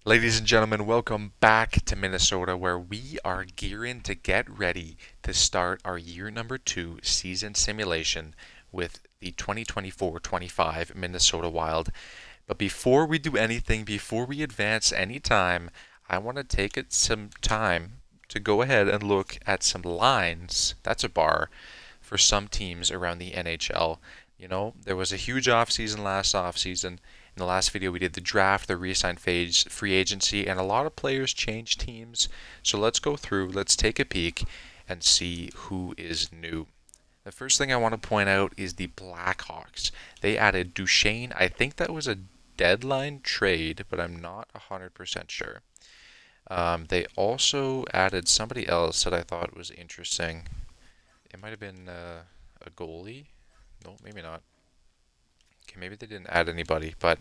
Ladies and gentlemen, welcome back to Minnesota, where we are gearing to get ready to start our year number 2 season simulation with the 2024-25 Minnesota Wild. But before we do anything, before we advance any time, I want to take some time to go ahead and look at some lines. That's a bar for some teams around the NHL. You know, there was a huge offseason last offseason. In the last video, we did the draft, the reassigned phase, free agency, and a lot of players changed teams. So let's go through, let's take a peek, and see who is new. The first thing I want to point out is the Blackhawks. They added Duchesne. I think that was a deadline trade, but I'm not 100% sure. They also added somebody else that I thought was interesting. It might have been a goalie. No, maybe not. Okay, maybe they didn't add anybody, but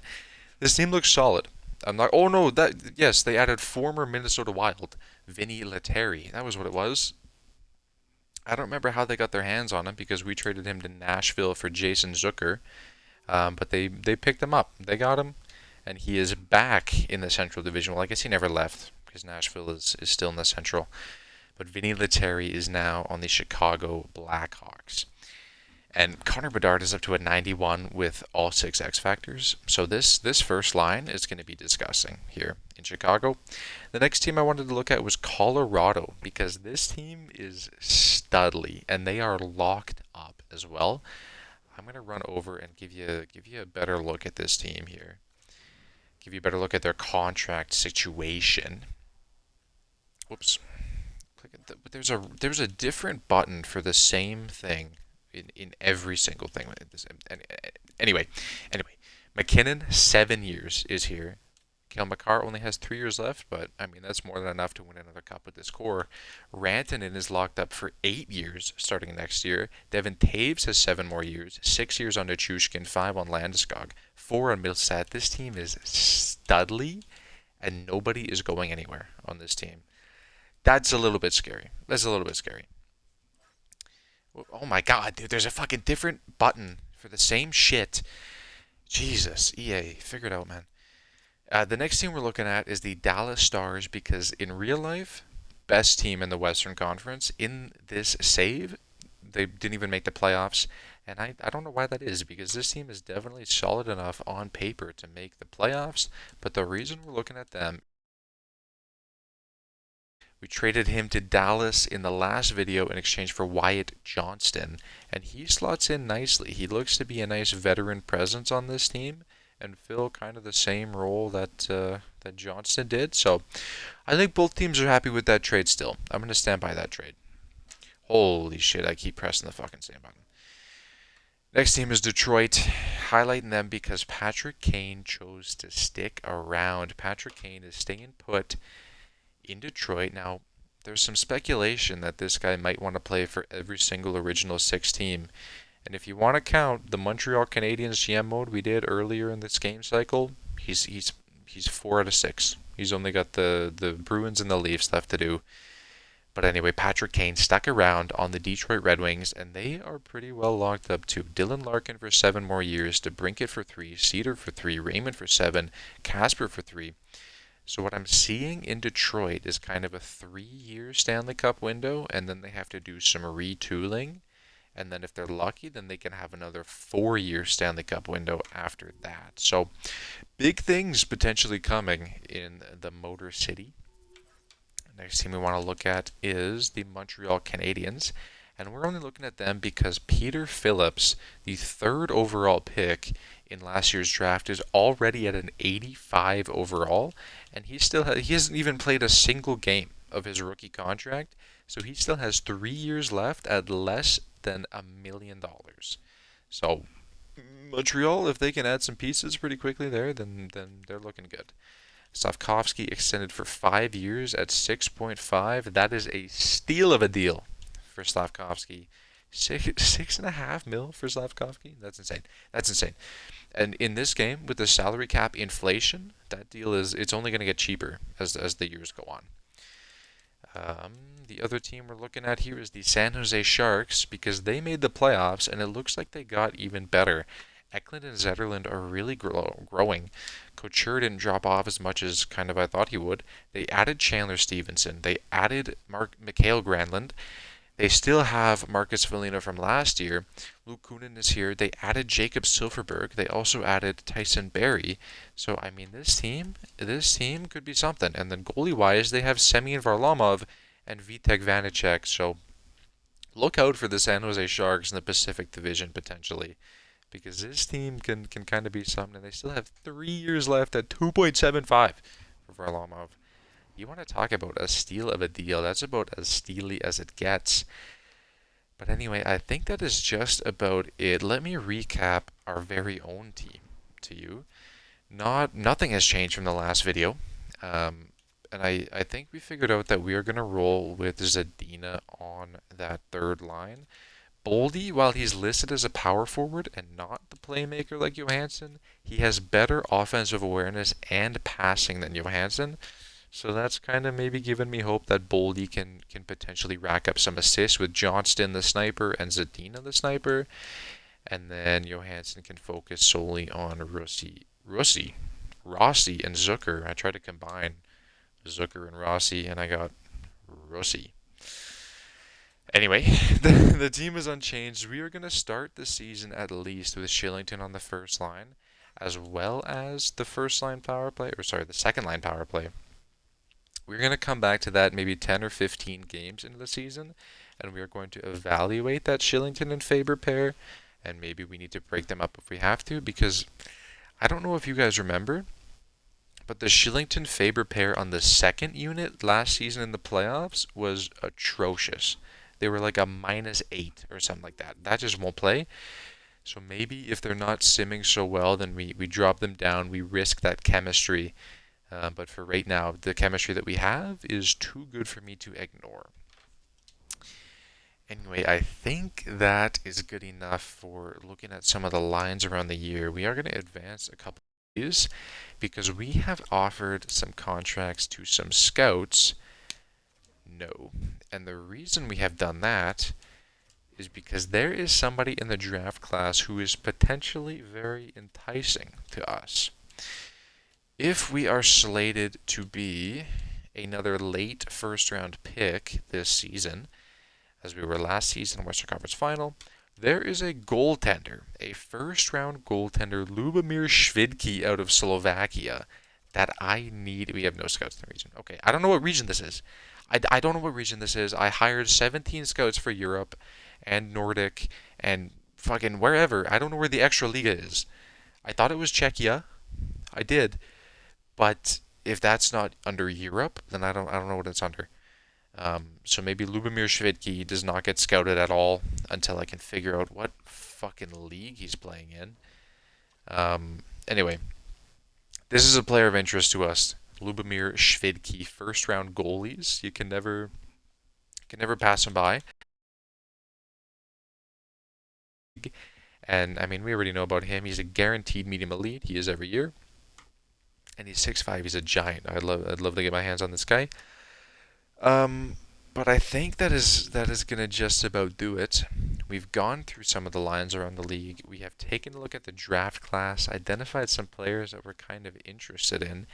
this team looks solid. I'm not. Oh no, that yes, they added former Minnesota Wild Vinny Lettieri. That was what it was. I don't remember how they got their hands on him because we traded him to Nashville for Jason Zucker, but they picked him up. They got him, and he is back in the Central Division. Well, I guess he never left because Nashville is still in the Central. But Vinny Lettieri is now on the Chicago Blackhawks. And Connor Bedard is up to a 91 with all 6 X Factors. So this first line is going to be disgusting here in Chicago. The next team I wanted to look at was Colorado because this team is studly and they are locked up as well. I'm going to run over and give you a better look at this team here. Give you a better look at their contract situation. Whoops. But there's a different button for the same thing in every single thing. Anyway, McKinnon 7 years is here. Cale Makar only has 3 years left, but I mean that's more than enough to win another cup with this core. Rantanen is locked up for 8 years starting next year. Devin Taves has 7 more years, 6 years on Nichushkin, 5 on Landeskog, 4 on Millsat. This team is studly, and nobody is going anywhere on this team. That's a little bit scary. Oh my god, dude, there's a fucking different button for the same shit. Jesus, EA, figure it out, man. The next team we're looking at is the Dallas Stars because in real life, best team in the Western Conference. In this save, they didn't even make the playoffs. And I don't know why that is because this team is definitely solid enough on paper to make the playoffs. But the reason we're looking at them, we traded him to Dallas in the last video in exchange for Wyatt Johnston, and he slots in nicely. He looks to be a nice veteran presence on this team and fill kind of the same role that Johnston did. So I think both teams are happy with that trade still. I'm going to stand by that trade. Holy shit, I keep pressing the fucking same button. Next team is Detroit. Highlighting them because Patrick Kane chose to stick around. Patrick Kane is staying put in Detroit. Now, there's some speculation that this guy might want to play for every single original 6 team. And if you want to count the Montreal Canadiens GM mode we did earlier in this game cycle, he's 4 out of 6. He's only got the Bruins and the Leafs left to do. But anyway, Patrick Kane stuck around on the Detroit Red Wings, and they are pretty well locked up too. Dylan Larkin for 7 more years, DeBrincat for 3, Cedar for 3, Raymond for 7, Casper for 3. So what I'm seeing in Detroit is kind of a 3-year Stanley Cup window, and then they have to do some retooling. And then if they're lucky, then they can have another 4-year Stanley Cup window after that. So big things potentially coming in the Motor City. Next team we want to look at is the Montreal Canadiens. And we're only looking at them because Peter Phillips, the 3rd overall pick in last year's draft, is already at an 85 overall, and he hasn't even played a single game of his rookie contract, so he still has 3 years left at less than $1 million. So Montreal, if they can add some pieces pretty quickly there, then they're looking good. Slavkovsky extended for 5 years at 6.5. That is a steal of a deal for Slavkovsky. 6.5 mil for Slavkovsky? That's insane. And in this game, with the salary cap inflation, that deal it's only going to get cheaper as the years go on. The other team we're looking at here is the San Jose Sharks because they made the playoffs and it looks like they got even better. Eklund and Zetterlund are really growing. Couture didn't drop off as much as kind of I thought he would. They added Chandler Stevenson. They added Mikael Granlund. They still have Marcus Foligno from last year. Luke Kunin is here. They added Jacob Silfverberg. They also added Tyson Barrie. So, I mean, this team could be something. And then goalie-wise, they have Semyon Varlamov and Vitek Vanacek. So, look out for the San Jose Sharks in the Pacific Division, potentially. Because this team can kind of be something. And they still have 3 years left at 2.75 for Varlamov. You want to talk about a steal of a deal. That's about as steely as it gets. But anyway, I think that is just about it. Let me recap our very own team to you. Nothing has changed from the last video. And I think we figured out that we are going to roll with Zadina on that third line. Boldy, while he's listed as a power forward and not the playmaker like Johansson, he has better offensive awareness and passing than Johansson. So that's kind of maybe given me hope that Boldy can potentially rack up some assists with Johnston the sniper and Zadina the sniper. And then Johansson can focus solely on Rossi and Zucker. I tried to combine Zucker and Rossi and I got Rossi. Anyway, the team is unchanged. We are going to start the season at least with Shillington on the first line, as well as the second line power play. We're going to come back to that maybe 10 or 15 games into the season, and we are going to evaluate that Shillington and Faber pair, and maybe we need to break them up if we have to, because I don't know if you guys remember, but the Shillington-Faber pair on the second unit last season in the playoffs was atrocious. They were like a -8 or something like that. That just won't play. So maybe if they're not simming so well, then we drop them down. We risk that chemistry. But for right now, the chemistry that we have is too good for me to ignore. Anyway, I think that is good enough for looking at some of the lines around the year. We are going to advance a couple of these because we have offered some contracts to some scouts. No. And the reason we have done that is because there is somebody in the draft class who is potentially very enticing to us. If we are slated to be another late first-round pick this season, as we were last season in Western Conference Final, there is a goaltender, a first-round goaltender, Lubomir Švidký out of Slovakia, that I need. We have no scouts in the region. Okay, I don't know what region this is. I don't know what region this is. I hired 17 scouts for Europe and Nordic and fucking wherever. I don't know where the extra liga is. I thought it was Czechia. I did. But if that's not under Europe, then I don't know what it's under. So maybe Lubomir Švidký does not get scouted at all until I can figure out what fucking league he's playing in. Anyway, this is a player of interest to us. Lubomir Švidký, first round goalies. You can never pass him by. And I mean, we already know about him. He's a guaranteed medium elite. He is every year. And he's 6'5". He's a giant. I'd love to get my hands on this guy. But I think that is going to just about do it. We've gone through some of the lines around the league. We have taken a look at the draft class, identified some players that we're kind of interested in,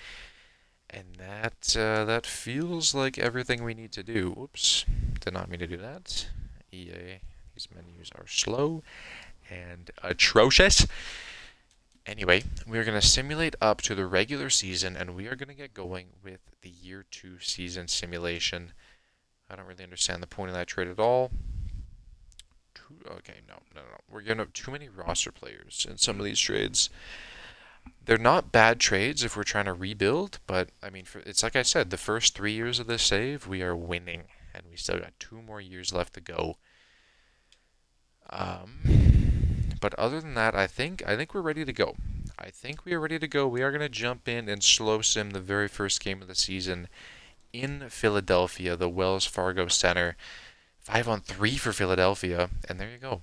and that feels like everything we need to do. Oops, did not mean to do that. EA, these menus are slow and atrocious. Anyway, we are going to simulate up to the regular season, and we are going to get going with the Year 2 season simulation. I don't really understand the point of that trade at all. Okay, no. We're giving up too many roster players in some of these trades. They're not bad trades if we're trying to rebuild, but, I mean, it's like I said, the first 3 years of this save, we are winning, and we still got 2 more years left to go. But other than that, I think we're ready to go. I think we are ready to go. We are going to jump in and slow sim the very first game of the season in Philadelphia, the Wells Fargo Center. 5-on-3 for Philadelphia, and there you go.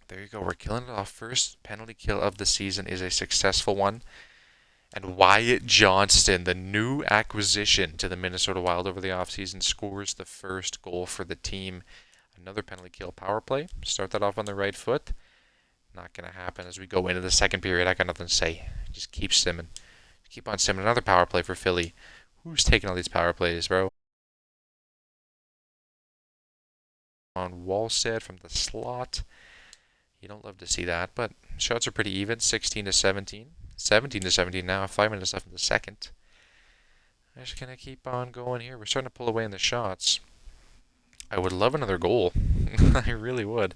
There you go. We're killing it off. First penalty kill of the season is a successful one. And Wyatt Johnston, the new acquisition to the Minnesota Wild over the offseason, scores the first goal for the team. Another penalty kill power play. Start that off on the right foot. Not going to happen as we go into the second period. I got nothing to say. Just keep simming. Keep on simming. Another power play for Philly. Who's taking all these power plays, bro? On Wallstead from the slot. You don't love to see that, but shots are pretty even. 16 to 17. 17 to 17 now. 5 minutes left in the second. I'm just going to keep on going here. We're starting to pull away in the shots. I would love another goal. I really would.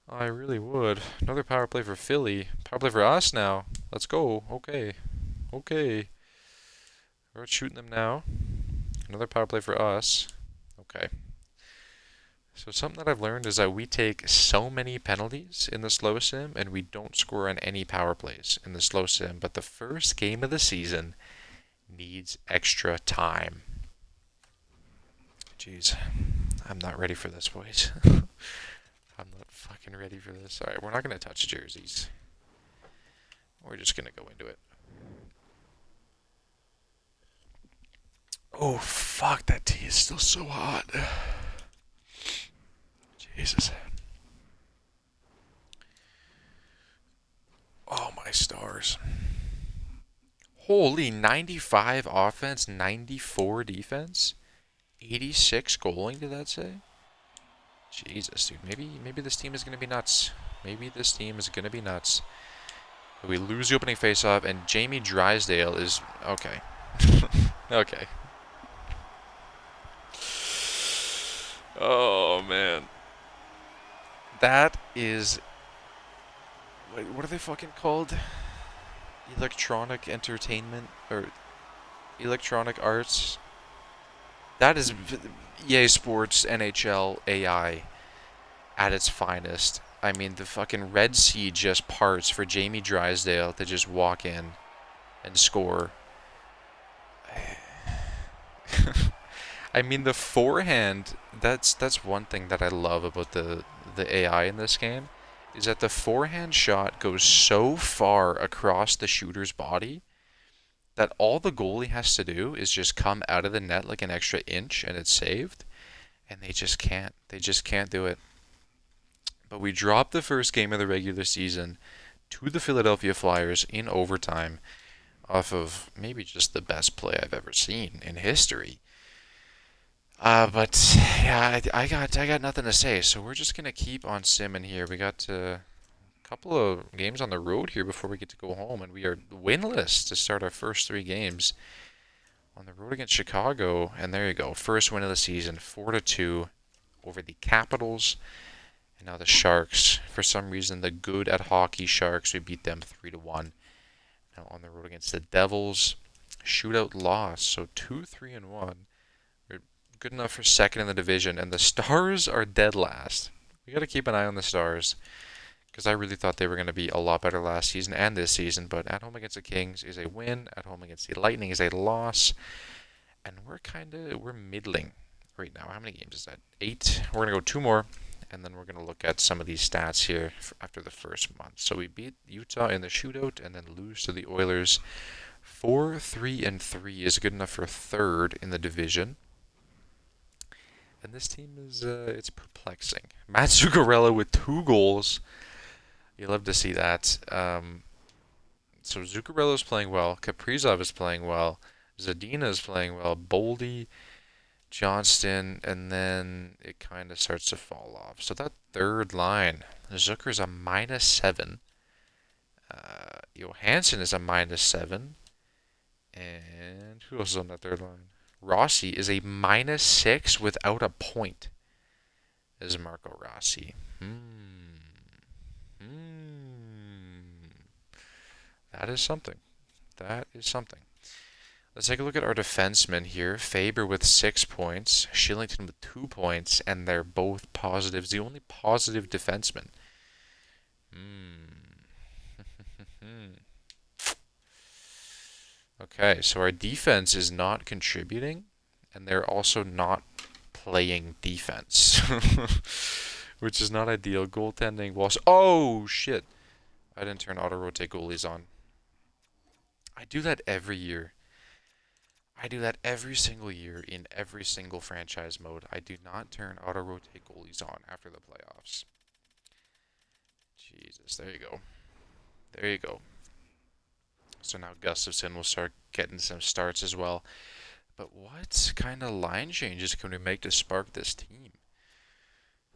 I really would. Another power play for Philly. Power play for us now. Let's go. Okay. Okay. We're shooting them now. Another power play for us. Okay. So something that I've learned is that we take so many penalties in the slow sim and we don't score on any power plays in the slow sim. But the first game of the season needs extra time. Jeez. I'm not ready for this, boys. I'm not fucking ready for this. Alright, we're not going to touch jerseys. We're just going to go into it. Oh, fuck, that tea is still so hot. Jesus. Oh, my stars. Holy, 95 offense, 94 defense? 86 goaling, did that say? Jesus, dude. Maybe this team is going to be nuts. Maybe this team is going to be nuts. We lose the opening faceoff, and Jamie Drysdale is... Okay. Okay. Oh, man. That is... Wait, what are they fucking called? Electronic entertainment? Or electronic arts? That is EA Sports NHL AI at its finest. I mean, the fucking Red Sea just parts for Jamie Drysdale to just walk in and score. I mean, the forehand, that's one thing that I love about the AI in this game, is that the forehand shot goes so far across the shooter's body that all the goalie has to do is just come out of the net like an extra inch and it's saved. And they just can't. They just can't do it. But we dropped the first game of the regular season to the Philadelphia Flyers in overtime off of maybe just the best play I've ever seen in history. But yeah, I got nothing to say, so we're just gonna keep on simming here. We got a couple of games on the road here before we get to go home, and we are winless to start our first 3 games on the road against Chicago. And there you go, first win of the season, 4-2 over the Capitals. And now the Sharks. For some reason, the good at hockey Sharks, we beat them 3-1. Now on the road against the Devils, shootout loss, so 2-3-1. We're good enough for second in the division, and the Stars are dead last. We got to keep an eye on the Stars, because I really thought they were going to be a lot better last season and this season. But at home against the Kings is a win. At home against the Lightning is a loss. And we're middling right now. How many games is that? 8. We're going to go 2 more. And then we're going to look at some of these stats here after the first month. So we beat Utah in the shootout and then lose to the Oilers. 4-3-3 is good enough for 3rd in the division. And this team is, it's perplexing. Matt Zuccarello with 2 goals. You love to see that. So Zuccarello's playing well. Kaprizov is playing well. Zadina is playing well. Boldy, Johnston, and then it kind of starts to fall off. So that third line, Zucker's a -7. Johansson is a -7. And who else is on that third line? Rossi is a -6 without a point. This is Marco Rossi. That is something. That is something. Let's take a look at our defensemen here. Faber with 6 points, Shillington with 2 points, and they're both positives. The only positive defenseman. Okay, so our defense is not contributing, and they're also not playing defense, which is not ideal. Goaltending was... Oh, shit. I didn't turn auto-rotate goalies on. I do that every year. I do that every single year in every single franchise mode. I do not turn auto-rotate goalies on after the playoffs. Jesus, there you go. There you go. So now Gustafsson will start getting some starts as well. But what kind of line changes can we make to spark this team?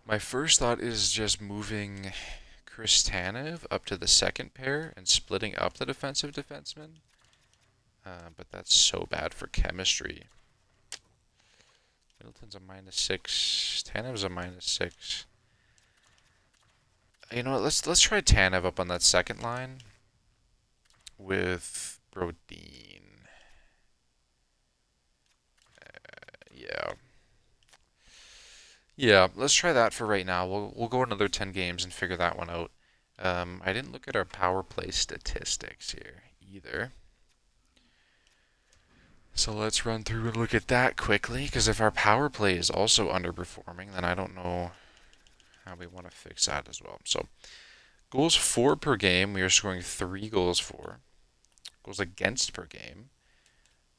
My first thought is just moving Chris Tanev up to the second pair and splitting up the defensive defenseman. But that's so bad for chemistry. Middleton's a -6. Tanev's a -6. You know what? Let's try Tanev up on that second line with Brodin. Yeah. Yeah, let's try that for right now. We'll go another 10 games and figure that one out. I didn't look at our power play statistics here either. So let's run through and look at that quickly, because if our power play is also underperforming, then I don't know how we want to fix that as well. So goals for per game, we are scoring 3 goals for. Goals against per game,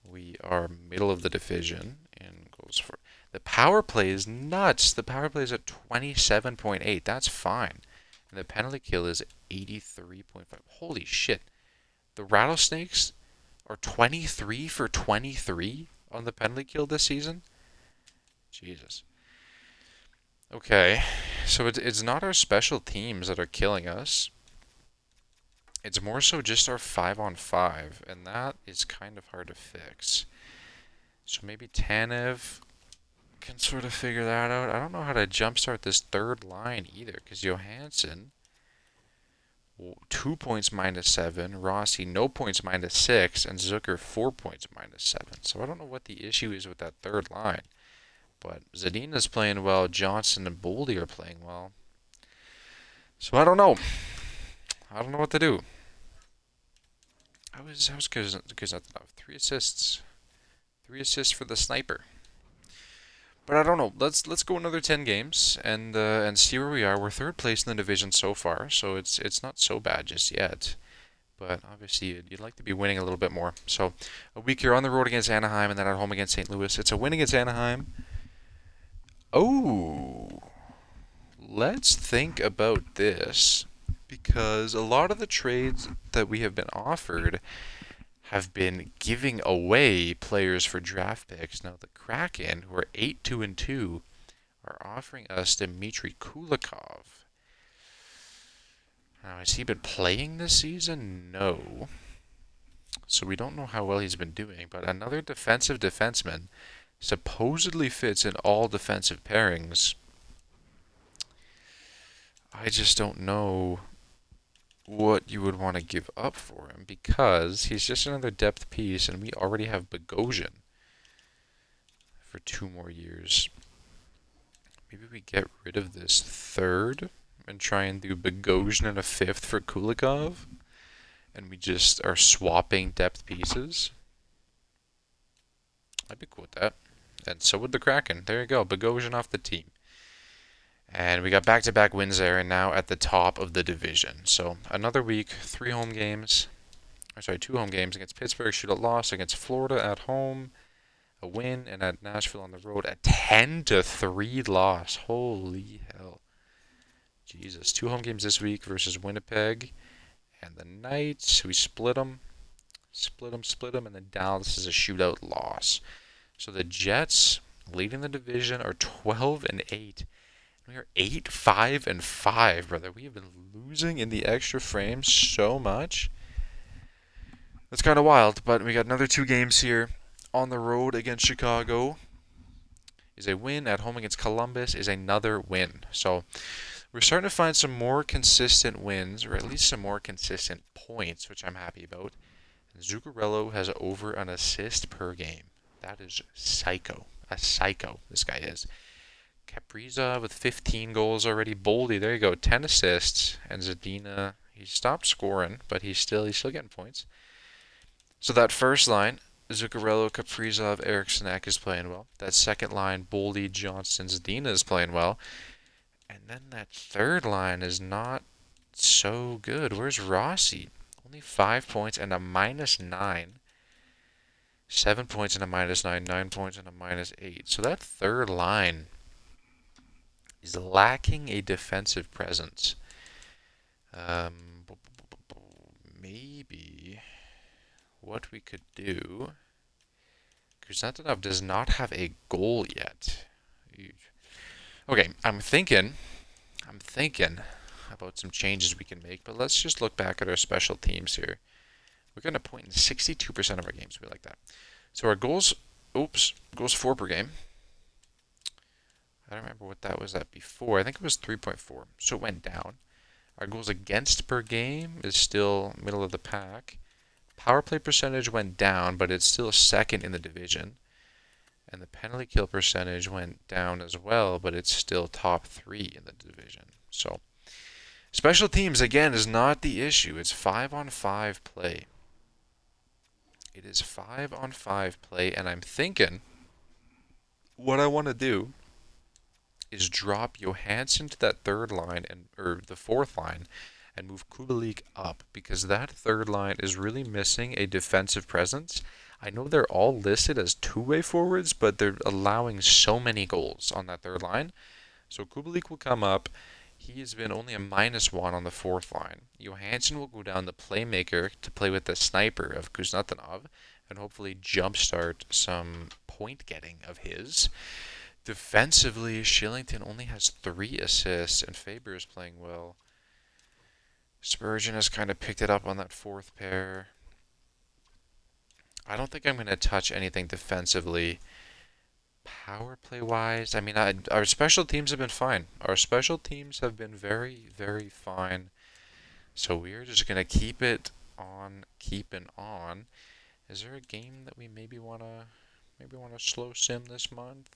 we are middle of the division in goals for. The power play is nuts. The power play is at 27.8. That's fine. And the penalty kill is 83.5. Holy shit. The Rattlesnakes are 23 for 23 on the penalty kill this season? Jesus. Okay, so it's not our special teams that are killing us. It's more so just our 5-on-5, and that is kind of hard to fix. So maybe Tanev can sort of figure that out. I don't know how to jumpstart this third line either, because Johansson, 2 points -7, Rossi, no points -6, and Zucker, 4 points -7. So I don't know what the issue is with that third line. But Zadina's playing well, Johnson and Boldy are playing well. So I don't know. I don't know what to do. I was good enough. 3 assists. 3 assists for the sniper. But I don't know. Let's go another 10 games and see where we are. We're third place in the division so far, so it's not so bad just yet. But obviously you'd like to be winning a little bit more. So a week you're on the road against Anaheim and then at home against St. Louis. It's a win against Anaheim. Oh, let's think about this, because a lot of the trades that we have been offered have been giving away players for draft picks. Now the Kraken, who are 8-2-2, are offering us Dmitry Kulikov. Now, has he been playing this season? No. So we don't know how well he's been doing, but another defensive defenseman supposedly fits in all defensive pairings. I just don't know what you would want to give up for him, because he's just another depth piece, and we already have Bogosian for 2 more years. Maybe we get rid of this third and try and do Bogosian and a 5th for Kulikov, and we just are swapping depth pieces. I'd be cool with that. And so would the Kraken. There you go. Bogosian off the team. And we got back-to-back wins there, and now at the top of the division. So another week, 2 home games against Pittsburgh, shootout loss, against Florida at home, a win, and at Nashville on the road, a 10-3 loss. Holy hell. Jesus. 2 home games this week versus Winnipeg and the Knights. We split them, and then Dallas is a shootout loss. So the Jets, leading the division, are 12-8. We are 8-5-5, brother. We have been losing in the extra frame so much. That's kind of wild, but we got another 2 games here. On the road against Chicago is a win. At home against Columbus is another win. So we're starting to find some more consistent wins, or at least some more consistent points, which I'm happy about. And Zuccarello has over an assist per game. That is psycho. A psycho, this guy is. Kaprizov with 15 goals already. Boldy, there you go, 10 assists. And Zadina, he stopped scoring, but he's still getting points. So that first line, Zuccarello, Kaprizov, Eriksson is playing well. That second line, Boldy, Johnson, Zadina is playing well. And then that third line is not so good. Where's Rossi? Only 5 points and a -9. 7 points and a -9, 9 points and a -8. So that third line is lacking a defensive presence. Um, maybe what we could do. Kuznetsov does not have a goal yet. Okay, I'm thinking about some changes we can make, but let's just look back at our special teams here. We're going to point in 62% of our games. We like that. So our goals, goals for per game. I don't remember what that was at before. I think it was 3.4, so it went down. Our goals against per game is still middle of the pack. Power play percentage went down, but it's still second in the division. And the penalty kill percentage went down as well, but it's still top 3 in the division. So, special teams, again, is not the issue. It's 5-on-5 play. It is 5-on-5 play, and I'm thinking what I want to do is drop Johansson to that third line or the fourth line and move Kubalik up, because that third line is really missing a defensive presence. I know they're all listed as two-way forwards, but they're allowing so many goals on that third line. So Kubalik will come up. He has been only a -1 on the fourth line. Johansson will go down the playmaker to play with the sniper of Kuznetsov and hopefully jumpstart some point getting of his. Defensively, Shillington only has 3 assists, and Faber is playing well. Spurgeon has kind of picked it up on that fourth pair. I don't think I'm going to touch anything defensively. Power play wise, I mean, our special teams have been fine. Our special teams have been very, very fine. So we're just going to keep it on, keeping on. Is there a game that we maybe want to slow sim this month?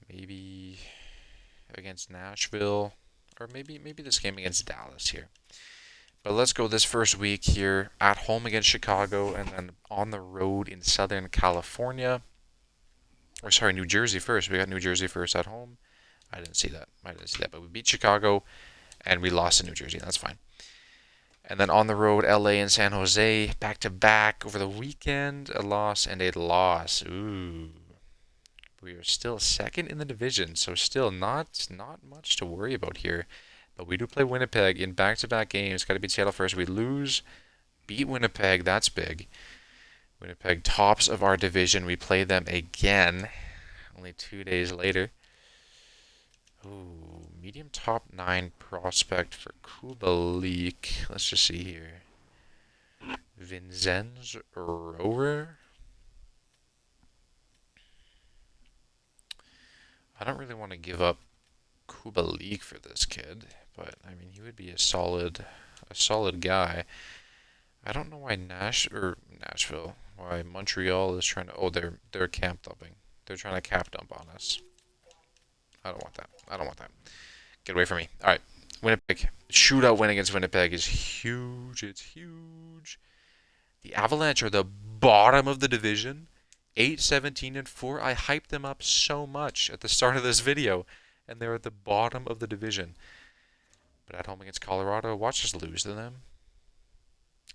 Maybe against Nashville, or maybe this game against Dallas here. But let's go this first week here at home against Chicago, and then on the road in Southern California. Or sorry, New Jersey first. We got New Jersey first at home. I didn't see that. But we beat Chicago, and we lost to New Jersey. That's fine. And then on the road, LA and San Jose, back-to-back over the weekend. A loss and a loss. Ooh. We are still second in the division, so still not much to worry about here. But we do play Winnipeg in back-to-back games. Got to beat Seattle first. We lose, beat Winnipeg. That's big. Winnipeg, tops of our division. We play them again, only 2 days later. Ooh, medium top 9 prospect for Kubalik. Let's just see here. Vincenz Rower. I don't really want to give up Kubalik for this kid, but I mean he would be a solid guy. I don't know why Nashville, why Montreal is trying to. Oh, they're camp dumping. They're trying to cap dump on us. I don't want that. Get away from me. All right, Winnipeg. Shootout win against Winnipeg is huge. It's huge. The Avalanche are the bottom of the division. 8-17-4. I hyped them up so much at the start of this video, and they're at the bottom of the division. But at home against Colorado, watch us lose to them.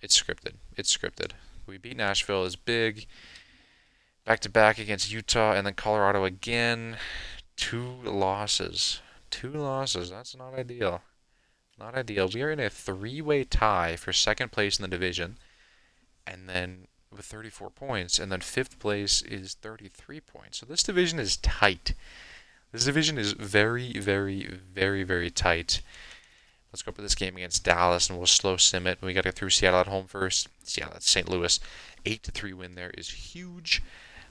It's scripted. We beat Nashville. Is big. Back-to-back against Utah, and then Colorado again. 2 losses. That's not ideal. We are in a 3-way tie for second place in the division, and then with 34 points, and then 5th place is 33 points. So this division is tight. This division is very, very, very, very tight. Let's go for this game against Dallas, and we'll slow sim it. We got to get through Seattle at home first. Seattle at St. Louis. 8-3 win there is huge.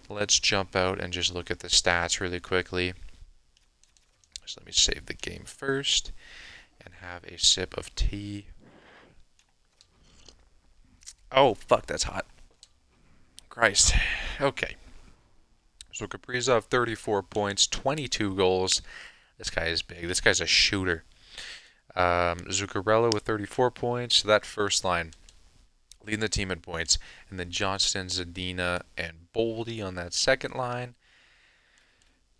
Let's jump out and just look at the stats really quickly. So let me save the game first and have a sip of tea. Oh, fuck, that's hot. Christ. Okay. So Kaprizov, 34 points, 22 goals. This guy is big. This guy's a shooter. Zuccarello with 34 points. So that first line leading the team in points. And then Johnston, Zadina, and Boldy on that second line.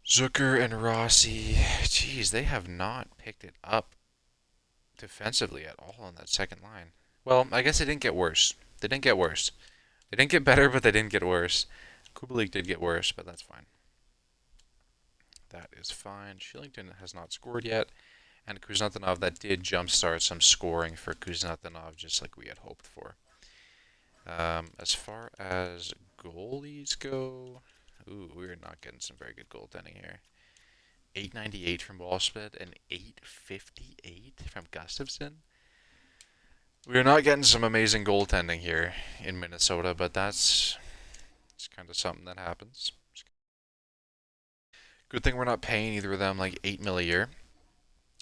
Zucker and Rossi. Jeez, they have not picked it up defensively at all on that second line. Well, I guess it didn't get worse. They didn't get better, but they didn't get worse. Kubalik did get worse, but that's fine. That is fine. Shillington has not scored yet. And Kuznetsov, that did jumpstart some scoring for Kuznetsov, just like we had hoped for. As far as goalies go, ooh, we're not getting some very good goaltending here. 898 from Wallstedt and 858 from Gustafsson. We're not getting some amazing goaltending here in Minnesota, but that's kind of something that happens. Good thing we're not paying either of them like $8 million a year.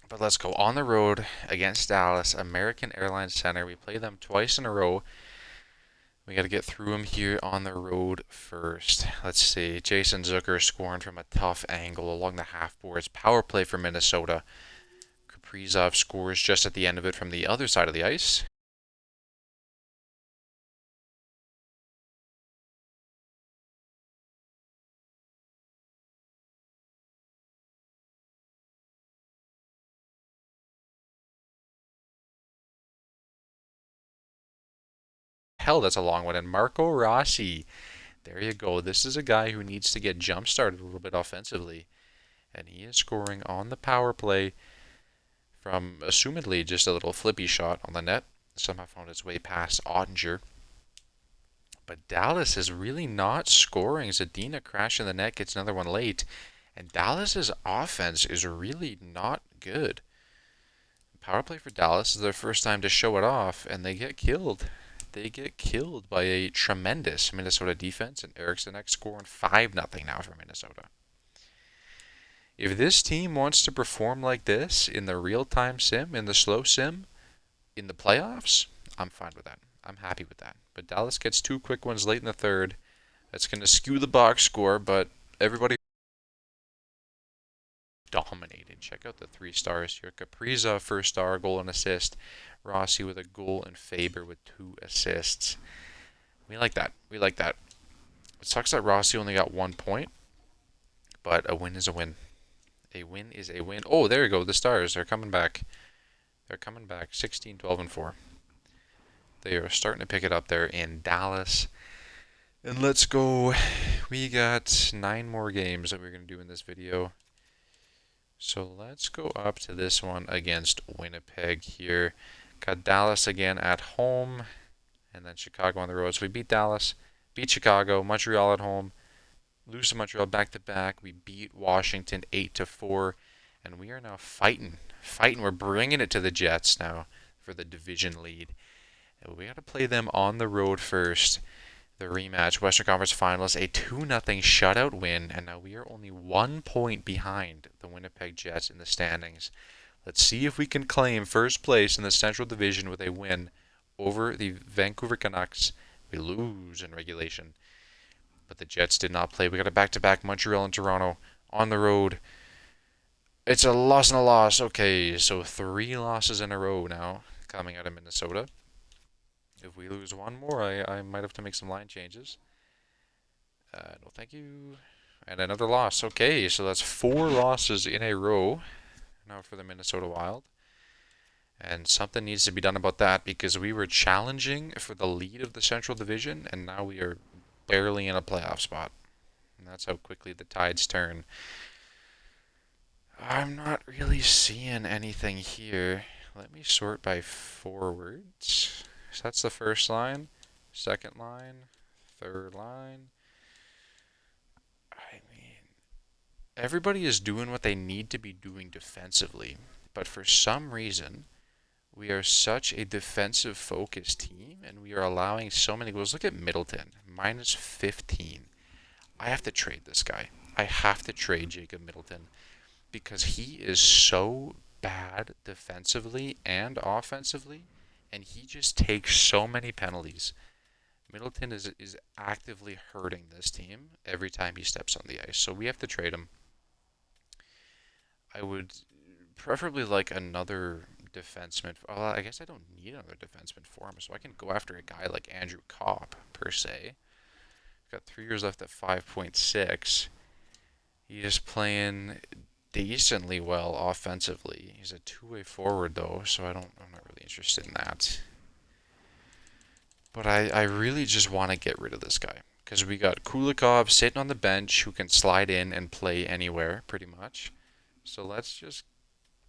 But let's go on the road against Dallas, American Airlines Center. We play them twice in a row. We got to get through them here on the road first. Let's see. Jason Zucker scoring from a tough angle along the half boards. Power play for Minnesota. Kaprizov scores just at the end of it from the other side of the ice. Hell, that's a long one. And Marco Rossi. There you go. This is a guy who needs to get jump started a little bit offensively. And he is scoring on the power play from, assumedly, just a little flippy shot on the net. Somehow found its way past Ottinger. But Dallas is really not scoring. Zadina crashing the net, gets another one late. And Dallas's offense is really not good. Power play for Dallas is their first time to show it off, and they get killed. They get killed by a tremendous Minnesota defense, and Eriksson scoring 5-0 now for Minnesota. If this team wants to perform like this in the real-time sim, in the slow sim, in the playoffs, I'm fine with that. I'm happy with that. But Dallas gets 2 quick ones late in the third. That's going to skew the box score, but everybody dominated. Check out the 3 stars here. Kaprizov, first star, goal and assist. Rossi with a goal, and Faber with 2 assists. We like that. We like that. It sucks that Rossi only got 1 point, but a win is a win. A win is a win. Oh, there you go. The Stars are coming back. They're coming back. 16, 12, and 4. They are starting to pick it up there in Dallas. And let's go. We got 9 more games that we're going to do in this video. So let's go up to this one against Winnipeg here. Got Dallas again at home, and then Chicago on the road. So we beat Dallas, beat Chicago, Montreal at home, lose to Montreal back-to-back. We beat Washington 8-4, and we are now fighting. We're bringing it to the Jets now for the division lead. And we got to play them on the road first. The rematch, Western Conference Finals, a 2-0 shutout win, and now we are only 1 point behind the Winnipeg Jets in the standings. Let's see if we can claim first place in the Central Division with a win over the Vancouver Canucks. We lose in regulation, but the Jets did not play. We got a back-to-back Montreal and Toronto on the road. It's a loss and a loss. Okay, so 3 losses in a row now coming out of Minnesota. If we lose one more, I might have to make some line changes. No, thank you. And another loss. Okay, so that's 4 losses in a row now for the Minnesota Wild. And something needs to be done about that because we were challenging for the lead of the Central Division, and now we are barely in a playoff spot. And that's how quickly the tides turn. I'm not really seeing anything here. Let me sort by forwards. So that's the first line, second line, third line. I mean, everybody is doing what they need to be doing defensively, but for some reason, we are such a defensive-focused team, and we are allowing so many goals. Look at Middleton, minus 15. I have to trade this guy. I have to trade Jacob Middleton because he is so bad defensively and offensively. And he just takes so many penalties. Middleton is actively hurting this team every time he steps on the ice. So we have to trade him. I would preferably like another defenseman. Well, I guess I don't need another defenseman for him. So I can go after a guy like Andrew Kopp, per se. Got 3 years left at 5.6. He is playing decently well offensively. He's a 2-way forward though, so I'm not really interested in that. But I really just want to get rid of this guy because we got Kulikov sitting on the bench who can slide in and play anywhere pretty much. So let's just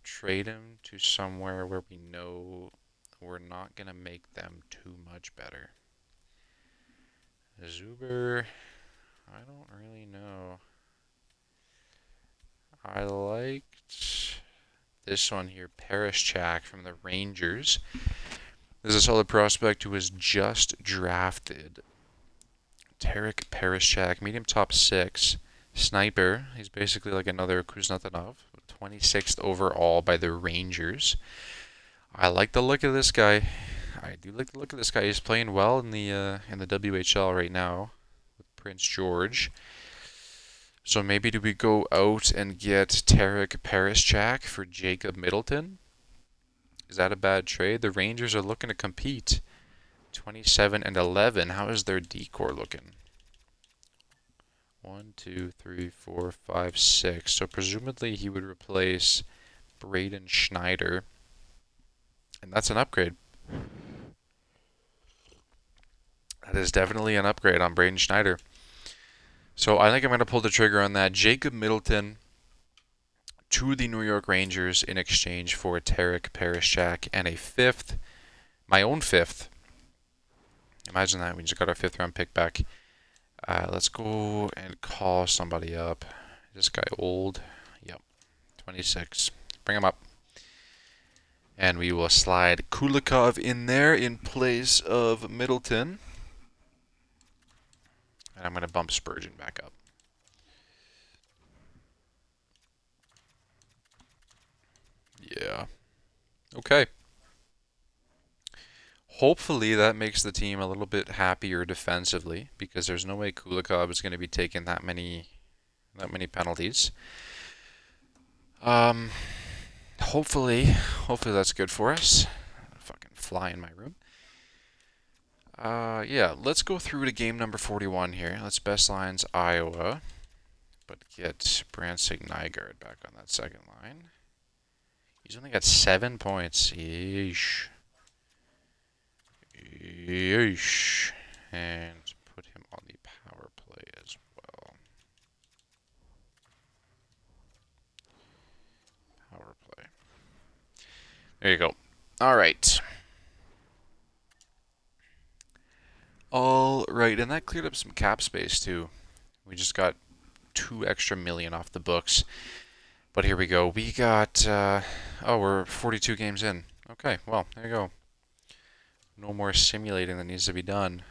trade him to somewhere where we know we're not going to make them too much better. Zuber, I don't really know. I liked this one here, Parishchak from the Rangers. There's a solid prospect who was just drafted. Tarek Parishchak, medium top 6. Sniper. He's basically like another Kuznetsov. 26th overall by the Rangers. I like the look of this guy. I do like the look of this guy. He's playing well in the WHL right now with Prince George. So maybe do we go out and get Tarek Parishchak for Jacob Middleton? Is that a bad trade? The Rangers are looking to compete. 27 and 11. How is their decor looking? 1, 2, 3, 4, 5, 6. So presumably he would replace Braden Schneider. And that's an upgrade. That is definitely an upgrade on Braden Schneider. So I think I'm going to pull the trigger on that. Jacob Middleton to the New York Rangers in exchange for Tarek Parishchak and a 5th. My own 5th. Imagine that. We just got our 5th round pick back. Let's go and call somebody up. This guy old. Yep. 26. Bring him up. And we will slide Kulikov in there in place of Middleton. And I'm going to bump Spurgeon back up. Yeah. Okay. Hopefully that makes the team a little bit happier defensively, because there's no way Kulikov is going to be taking that many penalties. Hopefully that's good for us. Fucking fly in my room. Yeah, let's go through to game number 41 here. Let's best lines Iowa, but get Branson Nygaard back on that second line. He's only got 7 points. Yeesh. Yeesh. And put him on the power play as well. Power play. There you go. All right. All right, and that cleared up some cap space too. We just got 2 extra million off the books. But here we go. We got, we're 42 games in. Okay, well, there you go. No more simulating that needs to be done.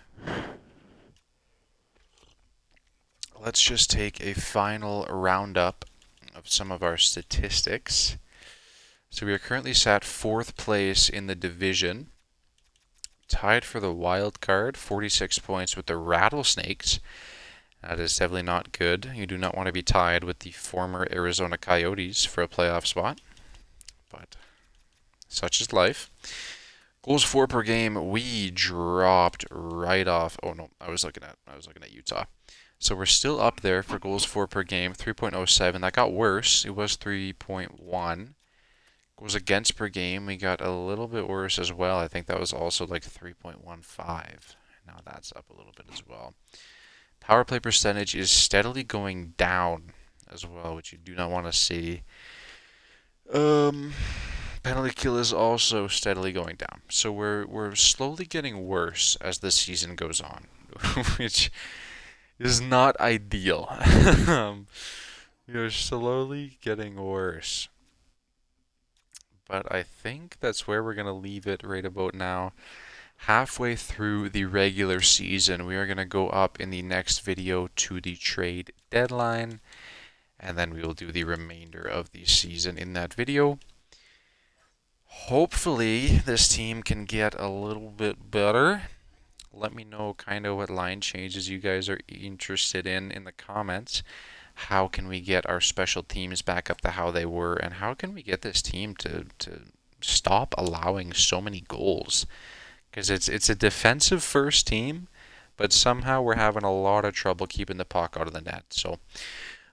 Let's just take a final roundup of some of our statistics. So we are currently sat 4th place in the division. Tied for the wild card, 46 points with the Rattlesnakes. That is definitely not good. You do not want to be tied with the former Arizona Coyotes for a playoff spot. But such is life. Goals for per game, we dropped right off. Oh no, I was looking at Utah. So we're still up there for goals for per game, 3.07. That got worse. It was 3.1. Goals against per game, we got a little bit worse as well. I think that was also like 3.15. Now that's up a little bit as well. Power play percentage is steadily going down as well, which you do not want to see. Penalty kill is also steadily going down. So we're slowly getting worse as the season goes on, which is not ideal. We're slowly getting worse. But I think that's where we're going to leave it right about now. Halfway through the regular season, we are going to go up in the next video to the trade deadline. And then we will do the remainder of the season in that video. Hopefully, this team can get a little bit better. Let me know kind of what line changes you guys are interested in the comments. How can we get our special teams back up to how they were? And how can we get this team to stop allowing so many goals? Because it's a defensive first team, but somehow we're having a lot of trouble keeping the puck out of the net. So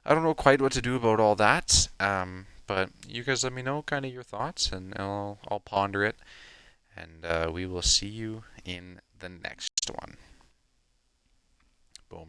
I don't know quite what to do about all that. But you guys let me know kind of your thoughts, and I'll ponder it. And we will see you in the next one.